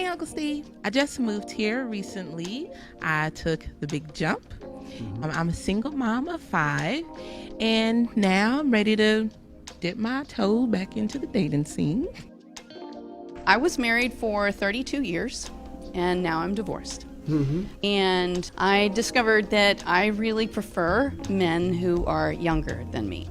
Hey, Uncle Steve. I just moved here recently. I took the big jump. I'm a single mom of 5, and now I'm ready to dip my toe back into the dating scene. I was married for 32 years, and now I'm divorced. And I discovered that I really prefer men who are younger than me.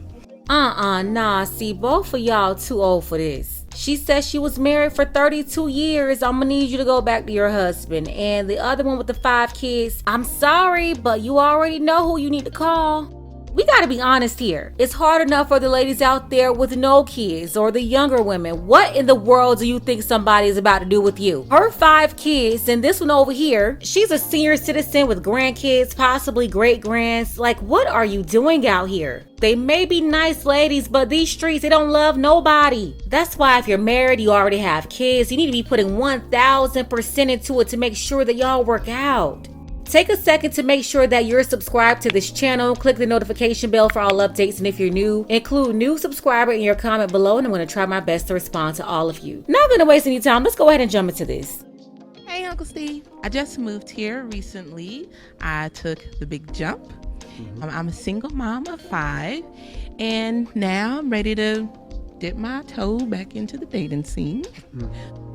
Nah, see, both of y'all too old for this. She said she was married for 32 years. I'm gonna need you to go back to your husband. And the other one with the 5 kids, I'm sorry, but you already know who you need to call. We gotta be honest here. It's hard enough for the ladies out there with no kids or the younger women. What in the world do you think somebody is about to do with you? Her 5 kids and this one over here, she's a senior citizen with grandkids, possibly great grands. Like, what are you doing out here? They may be nice ladies, but these streets, they don't love nobody. That's why if you're married, you already have kids, you need to be putting 1000% into it to make sure that y'all work out. Take a second to make sure that you're subscribed to this channel. Click the notification bell for all updates, and if you're new, include new subscriber in your comment below, and I'm going to try my best to respond to all of you. Not going to waste any time. Let's go ahead and jump into this. Hey, Uncle Steve. I just moved here recently. I took the big jump. I'm a single mom of 5, and now I'm ready to dip my toe back into the dating scene.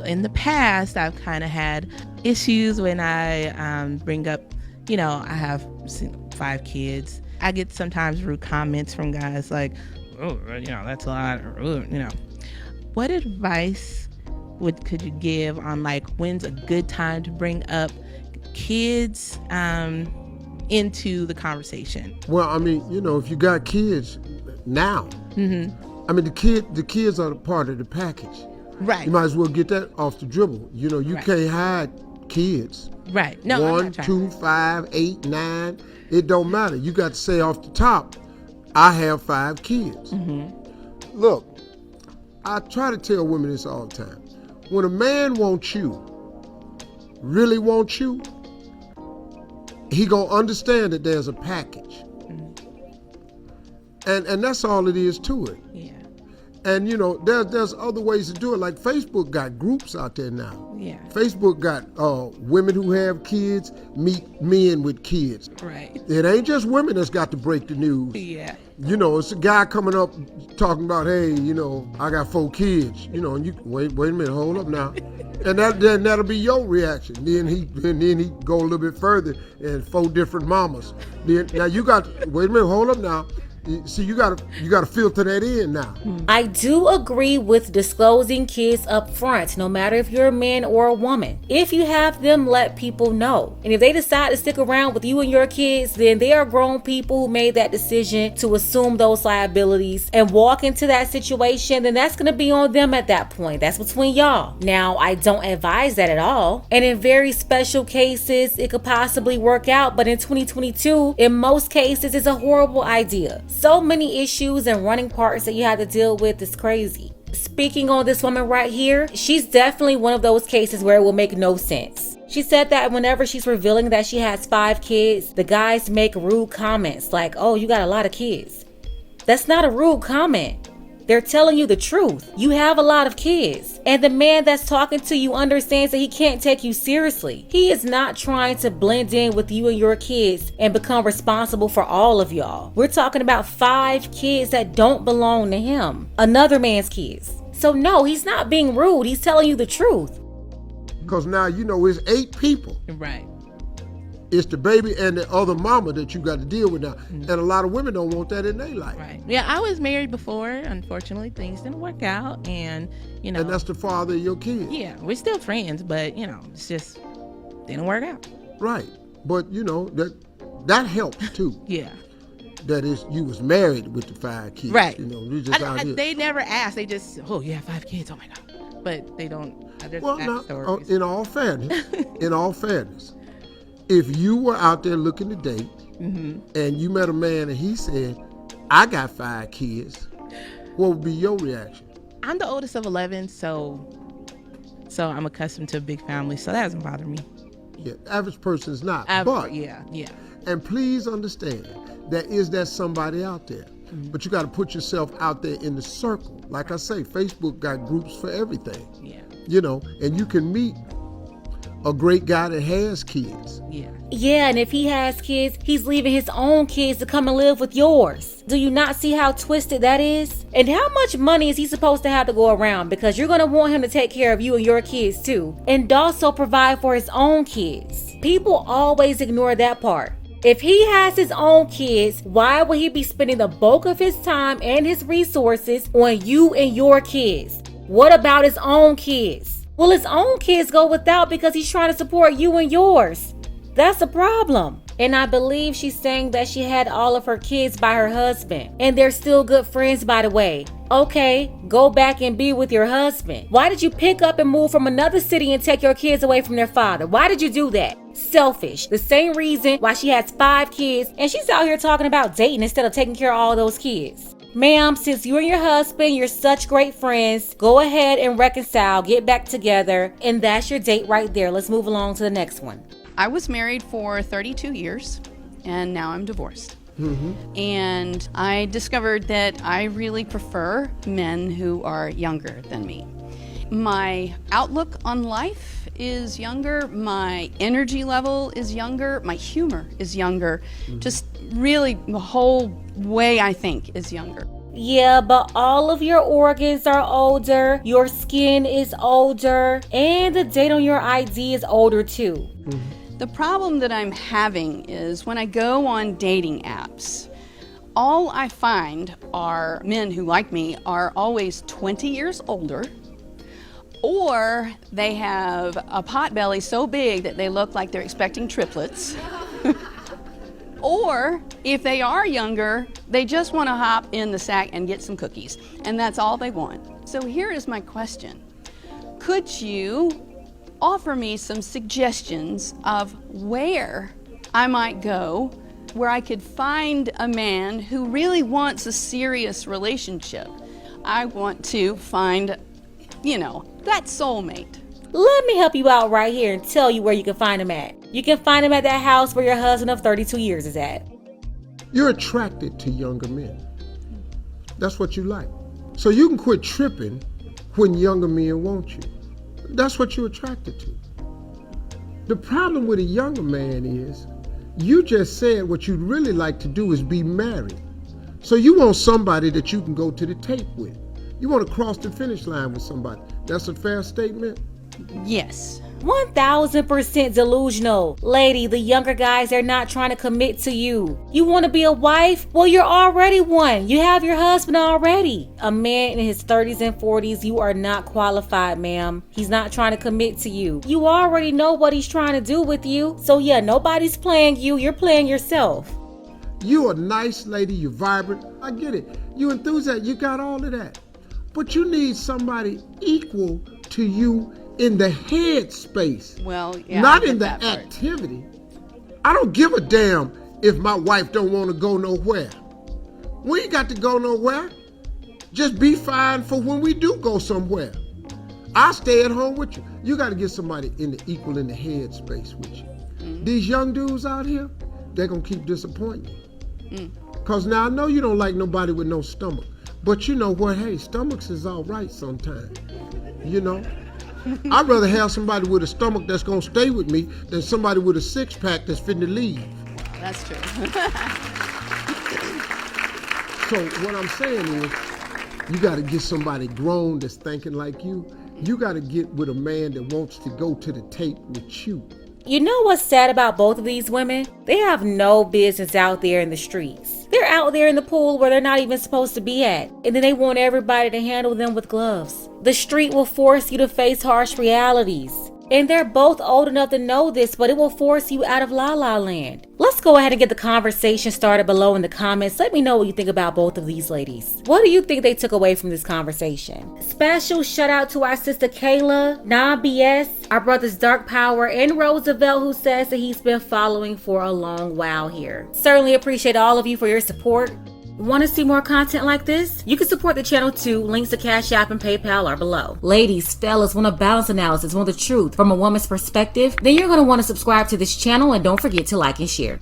In the past, I've kind of had issues when I bring up, I have 5 kids. I get sometimes rude comments from guys like, oh, that's a lot, or, What advice could you give on like when's a good time to bring up kids into the conversation? Well, I mean, if you got kids now, I mean, the kids are the part of the package. Right. You might as well get that off the dribble. You can't hide kids. Right. No, 1, 2, 5, 8, 9. It don't matter. You got to say off the top, I have 5 kids. Look, I try to tell women this all the time. When a man wants you, really wants you, he gonna understand that there's a package. And that's all it is to it. Yeah. And there's other ways to do it. Like Facebook got groups out there now. Yeah. Facebook got women who have kids meet men with kids. Right. It ain't just women that's got to break the news. Yeah. It's a guy coming up talking about, hey, I got 4 kids. And you wait a minute, hold up now. And that'll be your reaction. Then he go a little bit further and 4 different mamas. Now you got wait a minute, hold up now. See, you gotta filter that in now. I do agree with disclosing kids up front, no matter if you're a man or a woman. If you have them, let people know. And if they decide to stick around with you and your kids, then they are grown people who made that decision to assume those liabilities and walk into that situation, then that's gonna be on them at that point. That's between y'all. Now, I don't advise that at all. And in very special cases, it could possibly work out, but in 2022, in most cases, it's a horrible idea. So many issues and running parts that you have to deal with is crazy. Speaking on this woman right here, she's definitely one of those cases where it will make no sense. She said that whenever she's revealing that she has 5 kids, the guys make rude comments like, oh, you got a lot of kids. That's not a rude comment. They're telling you the truth. You have a lot of kids. And the man that's talking to you understands that he can't take you seriously. He is not trying to blend in with you and your kids and become responsible for all of y'all. We're talking about 5 kids that don't belong to him. Another man's kids. So no, he's not being rude. He's telling you the truth. Because now it's 8 people. Right. It's the baby and the other mama that you got to deal with now. And a lot of women don't want that in their life. Right. Yeah, I was married before. Unfortunately, things didn't work out. And, And that's the father of your kids. Yeah, we're still friends, but, it's just didn't work out. Right. But, that helps too. Yeah. That is, you was married with the 5 kids. Right. You just out here. They never asked. They just, oh, you have 5 kids. Oh, my God. But they don't. Well, now, in all fairness, if you were out there looking to date and you met a man and he said, I got 5 kids, what would be your reaction? I'm the oldest of 11, so I'm accustomed to a big family, so that doesn't bother me. Yeah, average person is not. But yeah. And please understand, there's somebody out there. But you got to put yourself out there in the circle. Like I say, Facebook got groups for everything. Yeah. And you can meet a great guy that has kids. Yeah. Yeah, and if he has kids, he's leaving his own kids to come and live with yours. Do you not see how twisted that is? And how much money is he supposed to have to go around? Because you're going to want him to take care of you and your kids too. And also provide for his own kids. People always ignore that part. If he has his own kids, why would he be spending the bulk of his time and his resources on you and your kids? What about his own kids? Will his own kids go without because he's trying to support you and yours? That's a problem. And I believe she's saying that she had all of her kids by her husband. And they're still good friends, by the way. Okay, go back and be with your husband. Why did you pick up and move from another city and take your kids away from their father? Why did you do that? Selfish. The same reason why she has 5 kids and she's out here talking about dating instead of taking care of all those kids. Ma'am, since you and your husband, you're such great friends, go ahead and reconcile, get back together, and that's your date right there. Let's move along to the next one. I was married for 32 years, and now I'm divorced. And I discovered that I really prefer men who are younger than me. My outlook on life is younger, my energy level is younger, my humor is younger, just really the whole way I think is younger. Yeah, but all of your organs are older, your skin is older, and the date on your ID is older too. The problem that I'm having is when I go on dating apps, all I find are men who like me are always 20 years older, or they have a pot belly so big that they look like they're expecting triplets. Or if they are younger, they just want to hop in the sack and get some cookies, and that's all they want. So here is my question. Could you offer me some suggestions of where I might go, where I could find a man who really wants a serious relationship? I want to find, that soulmate. Let me help you out right here and tell you where you can find him at. You can find him at that house where your husband of 32 years is at. You're attracted to younger men. That's what you like. So you can quit tripping when younger men want you. That's what you're attracted to. The problem with a younger man is you just said what you'd really like to do is be married. So you want somebody that you can go to the tape with. You want to cross the finish line with somebody. That's a fair statement? Yes. 1000% delusional. Lady, the younger guys are not trying to commit to you. You want to be a wife? Well, you're already one. You have your husband already. A man in his 30s and 40s, you are not qualified, ma'am. He's not trying to commit to you. You already know what he's trying to do with you. So yeah, nobody's playing you. You're playing yourself. You a nice lady. You're vibrant. I get it. You enthusiastic. You got all of that. But you need somebody equal to you in the head space. Well, yeah. Not in the activity. I don't give a damn if my wife don't want to go nowhere. We ain't got to go nowhere. Just be fine for when we do go somewhere. I'll stay at home with you. You got to get somebody in the equal in the head space with you. These young dudes out here, they're going to keep disappointing you. Because now I know you don't like nobody with no stomach. But you know what? Hey, stomachs is all right sometimes. I'd rather have somebody with a stomach that's going to stay with me than somebody with a six-pack that's fitting to leave. That's true. So what I'm saying is, you got to get somebody grown that's thinking like you. You got to get with a man that wants to go to the tape with you. You know what's sad about both of these women? They have no business out there in the streets. They're out there in the pool where they're not even supposed to be at. And then they want everybody to handle them with gloves. The street will force you to face harsh realities. And they're both old enough to know this, but it will force you out of La La Land. Let's go ahead and get the conversation started below in the comments. Let me know what you think about both of these ladies. What do you think they took away from this conversation? Special shout out to our sister Kayla, Nah BS, our brothers Dark Power, and Roosevelt, who says that he's been following for a long while here. Certainly appreciate all of you for your support. Want to see more content like this? You can support the channel too. Links to Cash App and PayPal are below. Ladies, fellas, want a balance analysis, want the truth from a woman's perspective? Then you're going to want to subscribe to this channel and don't forget to like and share.